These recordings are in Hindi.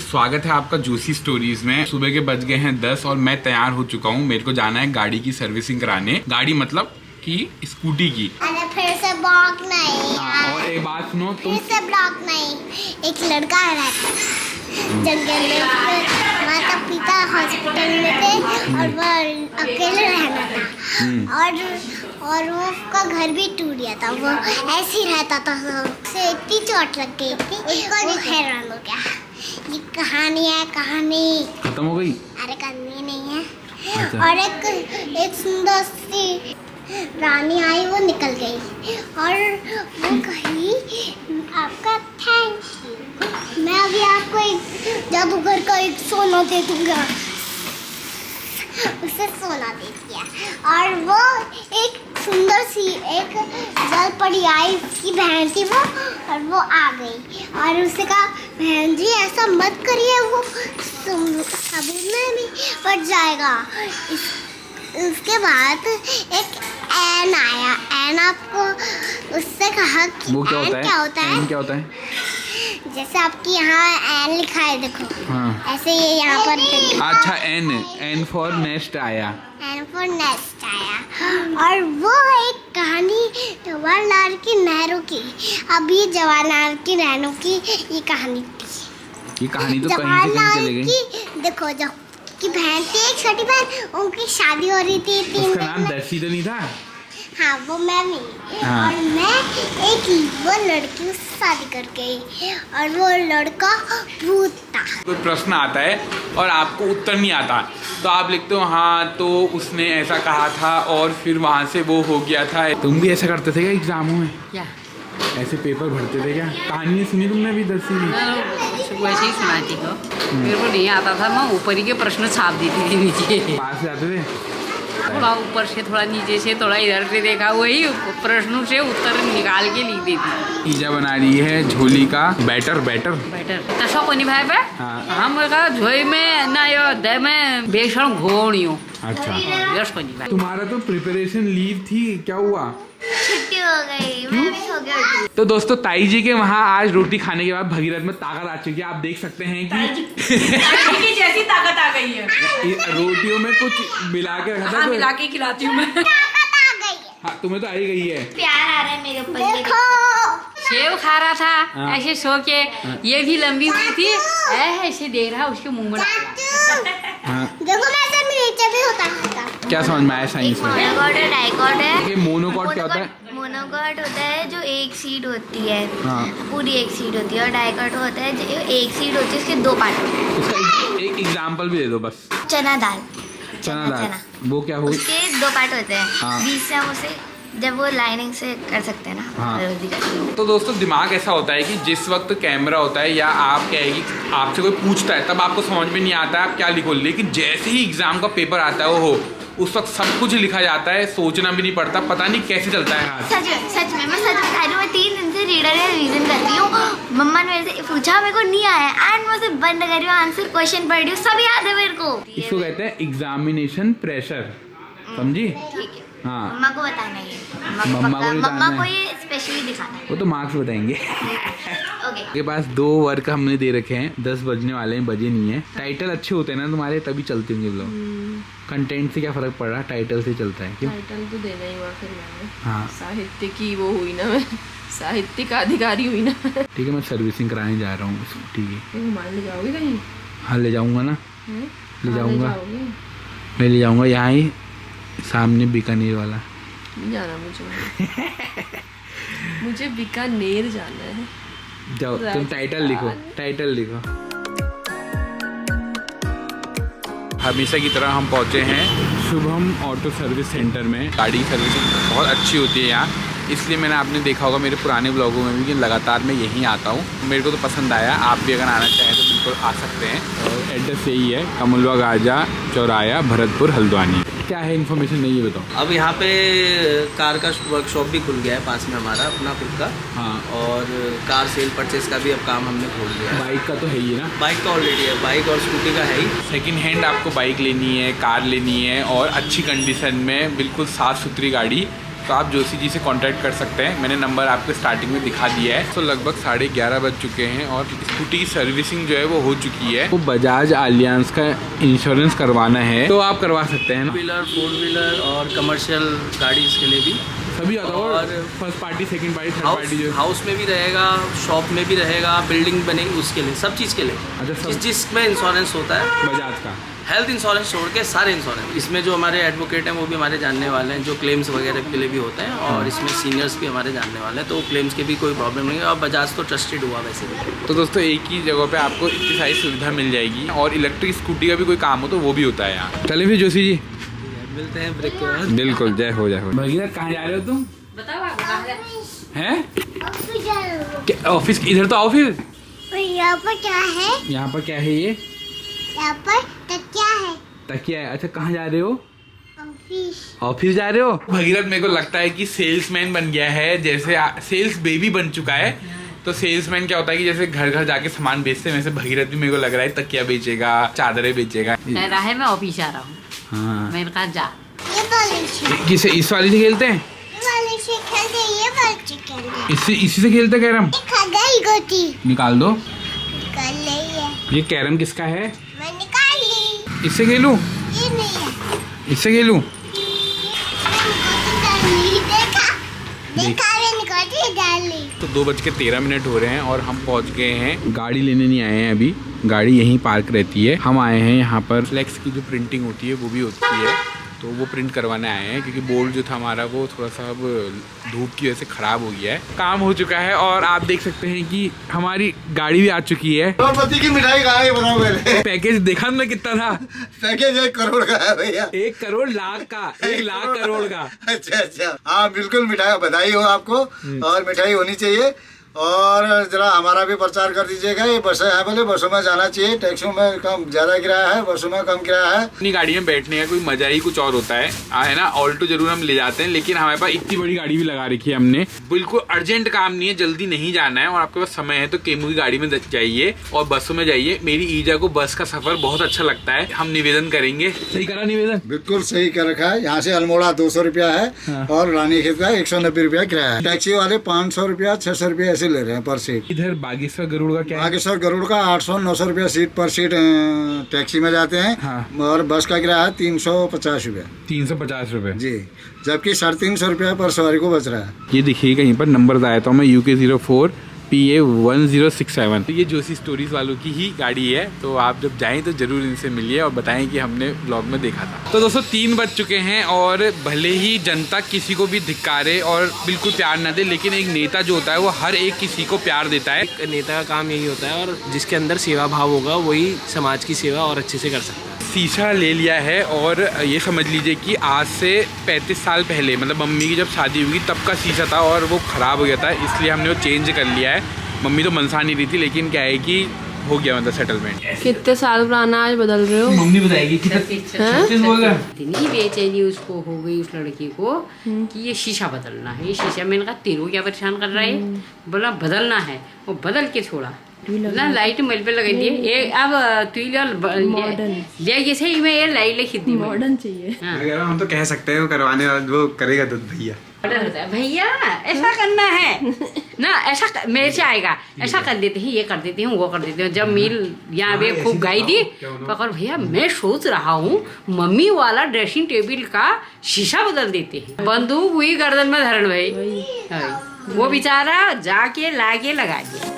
स्वागत है आपका जूसी स्टोरीज में। सुबह के बज गए हैं 10 और मैं तैयार हो चुका हूँ। मेरे को जाना है गाड़ी की सर्विसिंग कराने। गाड़ी मतलब कि स्कूटी की। अरे फिर से ब्लॉक नहीं। और एक बात सुनो, तुम फिर से ब्लॉक नहीं। एक लड़का रहता जंगल में, माता पिता हॉस्पिटल में थे और वो अकेले रहना था और वो उसका घर भी टूट गया था। वो ऐसे ही रहता था, उसे इतनी चोट लग गई थी, वो हैरान हो गया। ये कहानी है, कहानी खत्म हो गई। अरे कहानी नहीं है। अच्छा। और एक सुंदर सी रानी आई, वो निकल गई और वो कही आपका थैंक यू, मैं अभी आपको एक जादूगर का एक सोना दे दूंगा। उसे सोना दे दिया और वो एक सुंदर सी एक जल परी आई, उसकी बहन थी वो, और वो आ गई और उससे कहा बहन जी ऐसा मत करिए, वो समुद्र में भी पड़ जाएगा। उसके बाद एक एन आया। एन आपको उससे कहा कि वो क्या एन होता है? क्या होता है? एन क्या होता है? जैसे आपकी यहाँ एन लिखा है देखो, हाँ। ऐसे ये यहाँ पर अच्छा, एन फॉर नेस्ट आया। एन फॉर नेस्ट आया। और वो एक कहानी जवाहरलाल की नेहरू की, अब ये जवाहरलाल की नेहरू की ये कहानी थी। ये कहानी तो कहीं से कहीं चले गई। की देखो, जब की बहन थी एक छोटी बहन, उनकी शादी हो रही थी 3 उसका नाम दर्शी तो नहीं था? हाँ, वो मैं भी। हाँ। और मैं वो लड़की से शादी कर गई और वो लड़का भूत था। कोई प्रश्न आता है और आपको उत्तर नहीं आता तो आप लिखते हो हाँ तो उसने ऐसा कहा था और फिर वहाँ से वो हो गया था। तुम भी ऐसा करते थे क्या एग्जामों में? क्या ऐसे पेपर भरते थे क्या? कहानी नहीं सुनी तुमने अभी दर्शी की? वैसे ही सुनाती हो, मेरे को नहीं आता था। मैं ऊपर ही के प्रश्न छाप देती थी नीचे, पास जाते थे? थोड़ा ऊपर से थोड़ा नीचे से थोड़ा इधर से देखा, वही प्रश्नों से उत्तर निकाल के लिख देती। ईजा बना रही है झोली का बैटर। बेटर तसो कोनी भाई पे हाँ। हम का झोई में ना यो दे में बेसन घोड़ियो। अच्छा, यस कोनी भाई। तुम्हारा तो प्रिपरेशन लीव थी, क्या हुआ? छुट्टी हो गई, मैं भी सो गई। तो दोस्तों ताई जी के वहाँ आज रोटी खाने के बाद भगीरथ में ताकत आ चुकी है। आप देख सकते हैं कि जैसी ताकत आ गई है। रोटियों में कुछ मिला के रखा था। हाँ, मिला के खिलाती हूँ मैं। ताकत आ गई है। हाँ, तुम्हें तो आई गई है। प्यार आ रहा है मेरे ऊपर। देखो सेव खा रहा था हाँ। ऐसे सो के, ये भी लंबी हुई थी, ऐसे दे रहा उसके मुंह में डाला। हाँ। देखो मैं ऐसे नीचे भी होता था। क्या समझ में आया साइंस में? मोनोकॉट है, डाइकॉट है। ये मोनोकॉट क्या होता है? मोनोकॉट होता है जो एक सीड होती है, हाँ। पूरी एक सीड होती है। और डाइकॉट होता है जो एक सीड होती है, उसके 2 पार्ट होते हैं। उसका एक एग्जाम्पल भी दे दो बस। चना दाल, चना दाल, वो क्या हुई? उसके 2 पार्ट होते हैं। हाँ। बीच से हम उसे जब वो लाइनिंग से कर सकते हैं ना, हाँ। जल्दी कर। तो दोस्तों दिमाग ऐसा होता है कि जिस वक्त कैमरा होता है या आप क्या है कि आपसे कोई पूछता है तब आपको समझ में नहीं आता है आप क्या लिखो, लेकिन जैसे ही एग्जाम का पेपर आता है वो उस वक्त सब कुछ लिखा जाता है, सोचना भी नहीं पड़ता, पता नहीं कैसे चलता है हाथ। सच में मैं सच बता रही हूँ, मैं 3 दिन से रीडर या रिवीजन कर रही हूँ। मम्मा ने मेरे से पूछा, मेरे को नहीं आया, एंड मैं उसे बंद कर रही हूँ, आंसर क्वेश्चन पढ़ रही हूँ, सब याद है मेरे को। इसको कहते हैं एग्जामिनेशन प्रेशर, समझी? ठीक है, हाँ, मम्मा को बताना है, मम्मा को ये स्पेशली दिखाना है। वो तो मार्क्स बताएंगे। ओके। के पास 2 वर्क हमने दे रखे हैं, 10 बजने वाले हैं, बजे नहीं है। टाइटल अच्छे होते हैं ना तुम्हारे, तभी चलते होंगे ब्लॉग। कंटेंट से क्या फर्क पड़ रहा, टाइटल से चलता है क्यों? टाइटल तो देना ही हुआ फिर मैंने। हाँ साहित्य की वो हुई ना, मैं साहित्यिक अधिकारी हुई ना। ठीक है, मैं सर्विसिंग कराने जा रहा हूँ स्कूटी की। घुमाने ले जाओगे कहीं? हाँ ले जाऊँगा ना, हैं? ले कहाँ जाऊँगा, जाओगे? मैं ले जाऊँगा यहाँ ही सामने बीकानेर वाला। नहीं जाना मुझे। मुझे बीकानेर जाना है। जाओ तुम टाइटल लिखो, टाइटल लिखो। हमेशा की तरह हम पहुंचे हैं शुभम ऑटो सर्विस सेंटर में। गाड़ी की सर्विसिंग बहुत अच्छी होती है यहाँ, इसलिए मैंने आपने देखा होगा मेरे पुराने ब्लॉगों में भी कि लगातार मैं यहीं आता हूँ। मेरे को तो पसंद आया, आप भी अगर आना चाहें तो बिल्कुल आ सकते हैं। और एड्रेस यही है, कमलवा गाजा चौराया, भरतपुर, हल्द्वानी। क्या है इन्फॉर्मेशन नहीं ये बताओ। अब यहाँ पे कार का वर्कशॉप भी खुल गया है पास में हमारा अपना खुद का। हाँ, और कार सेल परचेज का भी अब काम हमने खोल दिया है। बाइक का तो है ही ना? बाइक का ऑलरेडी है, बाइक और स्कूटी का है ही। सेकंड हैंड आपको बाइक लेनी है, कार लेनी है और अच्छी कंडीशन में, बिल्कुल साफ़ सुथरी गाड़ी तो आप जोशी जी से कांटेक्ट कर सकते हैं। मैंने नंबर आपको स्टार्टिंग में दिखा दिया है। तो लगभग 11:30 बज चुके हैं और स्कूटी की सर्विसिंग जो है वो हो चुकी है। वो बजाज एलियांस का इंश्योरेंस करवाना है तो आप करवा सकते हैं ना। 4 व्हीलर और कमर्शियल गाड़ी के लिए भी सभी आता है और और first party, second party, third party जो हाउस में भी रहेगा, शॉप में भी रहेगा, बिल्डिंग बनेगी उसके लिए, सब चीज़ के लिए। अच्छा, सब जिसमें इंश्योरेंस होता है बजाज का। हेल्थ इंश्योरेंस छोड़ के सारे इंश्योरेंस। इसमें जो हमारे एडवोकेट हैं वो भी हमारे जानने वाले हैं, जो क्लेम्स वगैरह के लिए भी होते हैं, और इसमें सीनियर्स भी हमारे जानने वाले हैं, तो क्लेम्स के भी कोई प्रॉब्लम नहीं है। और बजाज तो ट्रस्टेड हुआ वैसे भी। तो दोस्तों एक ही जगह पे आपको इतनी सारी सुविधा मिल जाएगी और इलेक्ट्रिक स्कूटी का भी कोई काम हो तो वो भी होता है यहाँ। चलिए फिर जोशी जी मिलते हैं ब्रेक के बाद। बिल्कुल, जय हो जय हो। भगीरथ कहाँ जा रहे हो तुम? बताओ आप कहाँ जा- हैं? ऑफिस इधर तो आओ फिर। यहाँ पर क्या है? यहाँ पर क्या है? ये यहाँ पर तकिया है। तकिया है। अच्छा, कहाँ जा रहे हो? ऑफिस। ऑफिस जा रहे हो? भगीरथ मेरे को लगता है कि सेल्समैन बन गया है, जैसे सेल्स बेबी बन चुका है। तो सेल्समैन क्या होता है कि जैसे घर घर जाके सामान बेचते हैं, वैसे भगीरथ भी मेरे को लग रहा है तकिया बेचेगा, चादरें बेचेगा। कह रहा है मैं ऑफिस जा रहा हूँ। हाँ, मैंने कहा जा। ये वाले से, किसे इस वाली से खेलते हैं? ये वाले से खेलते, ये वाले से खेलते। इससे इसी से खेलते कैरम? ये खा गई गोटी। निकाल दो। निकाल ली है। ये कैरम किसका है? मैं निकाल ली। इससे खेलूं? ये नहीं है। इससे खेलूं? मैंने गोटी डाली। देखा? देखा मैंने गोटी डाली। तो 2:13 हो रहे हैं और हम पहुंच गए हैं। गाड़ी लेने नहीं आए हैं अभी, गाड़ी यहीं पार्क रहती है। हम आए हैं यहाँ पर फ्लेक्स की जो प्रिंटिंग होती है वो भी होती है, तो वो प्रिंट करवाने आए हैं क्योंकि बोर्ड जो था हमारा वो थोड़ा सा अब धूप की वजह से ख़राब हो गया है। काम हो चुका है और आप देख सकते हैं कि हमारी गाड़ी भी आ चुकी है। करोड़पति की मिठाई कहाँ है बताओ पहले। पैकेज देखा तुमने कितना था? पैकेज 1 करोड़ का है भैया। 1 करोड़ लाख का, 1 लाख करोड़ का। अच्छा अच्छा, हाँ बिल्कुल, मिठाई बधाई हो आपको, और मिठाई होनी चाहिए। और जरा हमारा भी प्रचार कर दीजिएगा। ये बसें हैं, बोले बसों में जाना चाहिए, टैक्सियों में कम ज़्यादा किराया है, बसों में कम किराया है। अपनी गाड़ी में बैठने का कोई मजा ही कुछ और होता है ना। ऑल्टो जरूर हम ले जाते हैं, लेकिन हमारे पास इतनी बड़ी गाड़ी भी लगा रखी है हमने। बिल्कुल अर्जेंट काम नहीं है, जल्दी नहीं जाना है और आपके पास समय है तो केमू की गाड़ी में जाइए और बसों में जाइए। मेरी ईजा को बस का सफर बहुत अच्छा लगता है। हम निवेदन करेंगे। सही करा निवेदन? बिल्कुल सही कर रखा है। यहाँ से अल्मोड़ा 200 रुपया है, हाँ। और रानीखेत का 190 रुपया किराया है। टैक्सी वाले 500 रुपया 600 रुपया ऐसे ले रहे हैं पर सीट। इधर बागेश्वर गरुड़ का क्या है? बागेश्वर गरुड़ का 800-900 रुपया सीट पर सीट टैक्सी में जाते हैं, हाँ। और बस का किराया है 350 रुपया 350 रुपए जी, जबकि 350 रुपया पर सवारी को बच रहा है। ये देखिए कहीं पर नंबर आया था मैं UK04 PA 1067। तो ये जोशी स्टोरीज वालों की ही गाड़ी है, तो आप जब जाएं तो जरूर इनसे मिलिए और बताएं कि हमने व्लॉग में देखा था। तो दोस्तों 3 बज चुके हैं और भले ही जनता किसी को भी धिक्कारे और बिल्कुल प्यार न दे, लेकिन एक नेता जो होता है वो हर एक किसी को प्यार देता है। एक नेता का काम यही होता है, और जिसके अंदर सेवा भाव होगा वही समाज की सेवा और अच्छे से कर सकता है। शीशा ले लिया है और ये समझ लीजिए कि आज से 35 साल पहले, मतलब मम्मी की जब शादी हुई तब का शीशा था और वो ख़राब हो गया था, इसलिए हमने वो चेंज कर लिया है। मम्मी तो मनसा नहीं रही थी, लेकिन क्या है कि हो गया मतलब सेटलमेंट। कितने साल पुराना आज बदल रहे हो? मम्मी बताएगी कि 36 बोल रहा है। इतनी बेचैनी उसको हो गई उस लड़की को कि ये शीशा बदलना है। ये शीशा, मैंने कहा तेरे को क्या परेशान कर रहा है? बोला बदलना है, वो बदल के छोड़ा ना। लाइट मल पे लगा दिए। ये अब तू ले जैसे मैं ये लाइट ले खरीदी मॉडर्न चाहिए। हाँ। मैं कह रहा हूं, हम तो कह सकते हैं वो करवाने वाला वो करेगा दूध भैया। ऑर्डर होता है भैया ऐसा करना है ना, ऐसा मेरे से आएगा, ऐसा कर देते हैं, ये कर देते हैं, वो कर देते हैं। जब मील यहाँ पे खूब गाई दी, पकड़ भैया मैं सोच रहा हूँ मम्मी वाला ड्रेसिंग टेबल का शीशा बदल देते हैं। बंदूक हुई गर्दन में धरण भाई, वो बेचारा जाके लाके लगा दिया।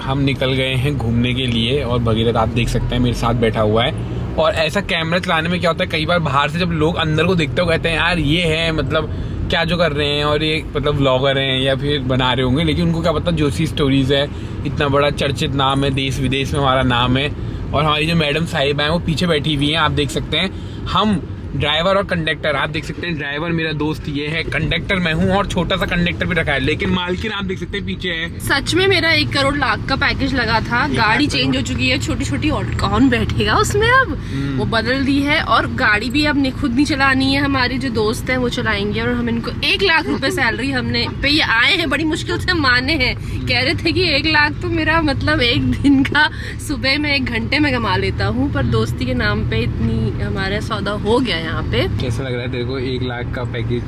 हम निकल गए हैं घूमने के लिए और भगीरथ आप देख सकते हैं मेरे साथ बैठा हुआ है। और ऐसा कैमरा चलाने में क्या होता है, कई बार बाहर से जब लोग अंदर को देखते हो कहते हैं यार ये है मतलब क्या जो कर रहे हैं, और ये मतलब व्लॉगर हैं या फिर बना रहे होंगे, लेकिन उनको क्या पता जोशी स्टोरीज है, इतना बड़ा चर्चित नाम है, देश विदेश में हमारा नाम है। और हमारी जो मैडम साहिबा हैं वो पीछे बैठी हुई हैं, आप देख सकते हैं। हम ड्राइवर और कंडक्टर, आप देख सकते हैं ड्राइवर मेरा दोस्त ये है, कंडक्टर मैं हूँ, और छोटा सा कंडक्टर भी रखा है, लेकिन मालकिन आप देख सकते हैं पीछे है। सच में मेरा 1 करोड़ लाख का पैकेज लगा था। गाड़ी चेंज हो चुकी है, छोटी छोटी, और कौन बैठेगा उसमें अब? वो बदल दी है, और गाड़ी भी अब खुद नहीं चलानी है, हमारे जो दोस्त हैं वो चलाएंगे। और हम इनको 1 लाख रुपए सैलरी हमने पे ये आए हैं, बड़ी मुश्किल से माने हैं। कह रहे थे कि 1 लाख तो मेरा मतलब 1 दिन का सुबह में 1 घंटे में कमा लेता हूँ, पर दोस्ती के नाम पे इतनी हमारा सौदा हो गया है यहाँ पे। कैसा लग रहा है तेरे को 1 लाख का पैकेज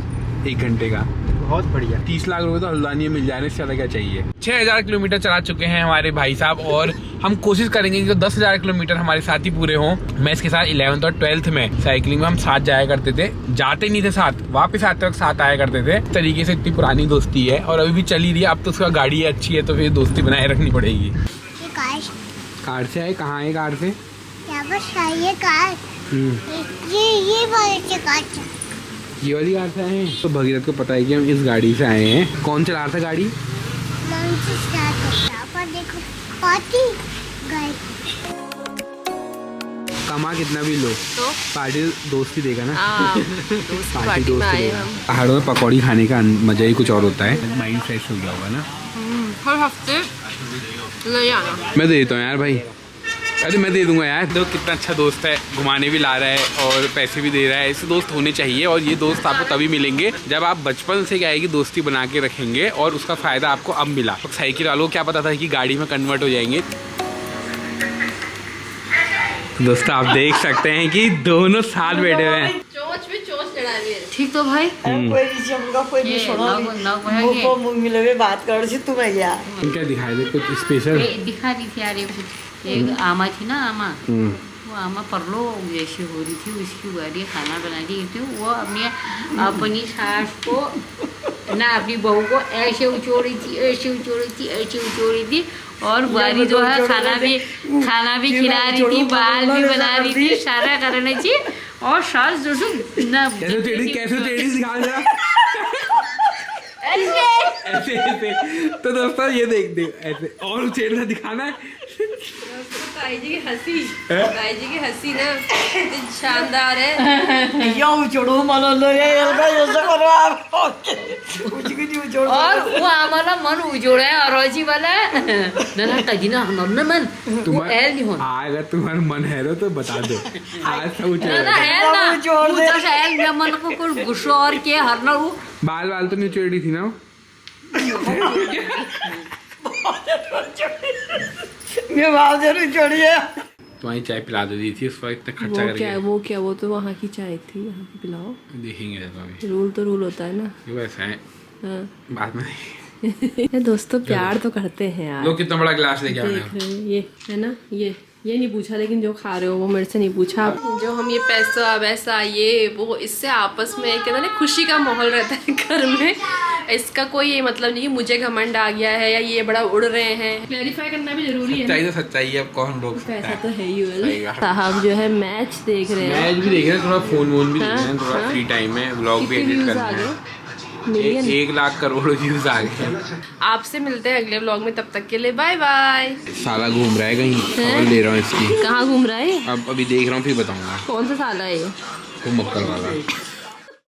1 घंटे का? बहुत बढ़िया। 30 लाख रुपए तो हल्द्वानी में मिल जाए, इससे ज़्यादा क्या चाहिए। 6000 किलोमीटर चला चुके हैं हमारे भाई साहब और हम कोशिश करेंगे कि 10,000 किलोमीटर हमारे साथ ही पूरे हों। मैं इसके साथ 11th और 12th में साइकिलिंग में हम साथ जाया करते थे, जाते नहीं थे साथ, वापस आते वक्त साथ आया करते थे। इस तरीके से इतनी पुरानी दोस्ती है और अभी भी चली रही है। अब तो उसका गाड़ी है अच्छी है तो फिर दोस्ती बनाए रखनी पड़ेगी। ये कार से आए? कहाँ है कार से? यहाँ पर ये कार, ये वाली कार, ये वाली कार से आए हैं। तो भगीरथ को पता है कि हम इस गाड़ी से आए हैं। कौन चला रहा था गाड़ी? पर देखो पार्टी गए। कमा कितना भी लो तो पार्टी दोस्ती देगा ना। पार्टी में आए हम। पहाड़ों में पकौड़ी खाने का मजा ही कुछ और होता है। माइंड फ्रेश हो गया होगा ना। हर हफ्ते ले आना। मैं दे देता हूँ यार भाई। अरे मैं दे दूंगा यार। देखो कितना अच्छा दोस्त है, घुमाने भी ला रहा है और पैसे भी दे रहा है। ऐसे दोस्त होने चाहिए और ये दोस्त आपको तभी मिलेंगे जब आप बचपन से क्या है कि दोस्ती बना के रखेंगे और उसका फायदा आपको अब मिला। तो साइकिल वालों को क्या पता था कि गाड़ी में कन्वर्ट हो जाएंगे। दोस्तों आप देख सकते हैं कि दोनों साथ बैठे हुए हैं। चोंच पे चोंच लड़ा रही है। ठीक तो भाई बात कर तुम क्या दिखाई दे कुछ स्पेशल? दिखा रही थी यार, एक आमा थी ना, आमा वो आमा परलो जैसी हो रही थी, उसकी गाड़ी खाना बना रही थी। वो अपनी सास को ना अपनी बहू को ऐसे उचोड़ी थी, ऐसे उचोड़ी थी, ऐसे उचोड़ी थी और बुआरी जो है खाना भी खिला रही थी, बाल भी बना रही थी, सारा करने थी। और सास जो ना कैसे दिखा रहा ऐसे ऐसे। तो दोस्तों ये देख ऐसे और उछेड़ना दिखाना है। ताई जी की हंसी ना इतनी शानदार है। और वो हमारा मन उजोड़ा है और रोजी वाला ना कहीं ना हमने मन अगर तुम्हारा मन है तो बता दो। आज सब ना मन को कुछ गुस्सा और के हरना वो बाल तो नहीं चोड़ी थी ना। तुम्हारी चाय पिला दे दी थी उस वक्त इतना खर्चा करके। वो तो वहाँ की चाय थी, यहाँ की पिलाओ। देखेंगे रूल तो रूल होता है ना। वैसा है बात में। दोस्तों प्यार तो करते हैं यार। लोग कितना बड़ा गिलास लेके आ रहे हैं। ये है ना, ये नहीं पूछा, लेकिन जो खा रहे हो वो मेरे से नहीं पूछा। जो हम ये पैसा वैसा ये वो, इससे आपस में कहते ना खुशी का माहौल रहता है घर में। इसका कोई ये मतलब नहीं कि मुझे घमंड आ गया है या ये बड़ा उड़ रहे हैं। क्लैरिफाई करना भी जरूरी है। सच्चाई तो सच्चाई है, अब कौन रोक सकता है। पैसा तो है ही वाला। साहब जो है मैच देख रहे हैं। मैच भी देख रहे हैं, थोड़ा फोन वोन भी देख रहे हैं, थोड़ा फ्री टाइम में व्लॉग भी एडिट कर रहे हैं। 1 लाख करोड़ व्यूज आ गए। आपसे मिलते हैं अगले व्लॉग में, तब तक के लिए बाय बाय। साला घूम रहा है कहीं, खबर ले रहा हूँ इसकी। कहाँ घूम रहा है? अब अभी देख रहा हूँ फिर बताऊंगा। कौन सा साला है ये? वो मक्कल वाला।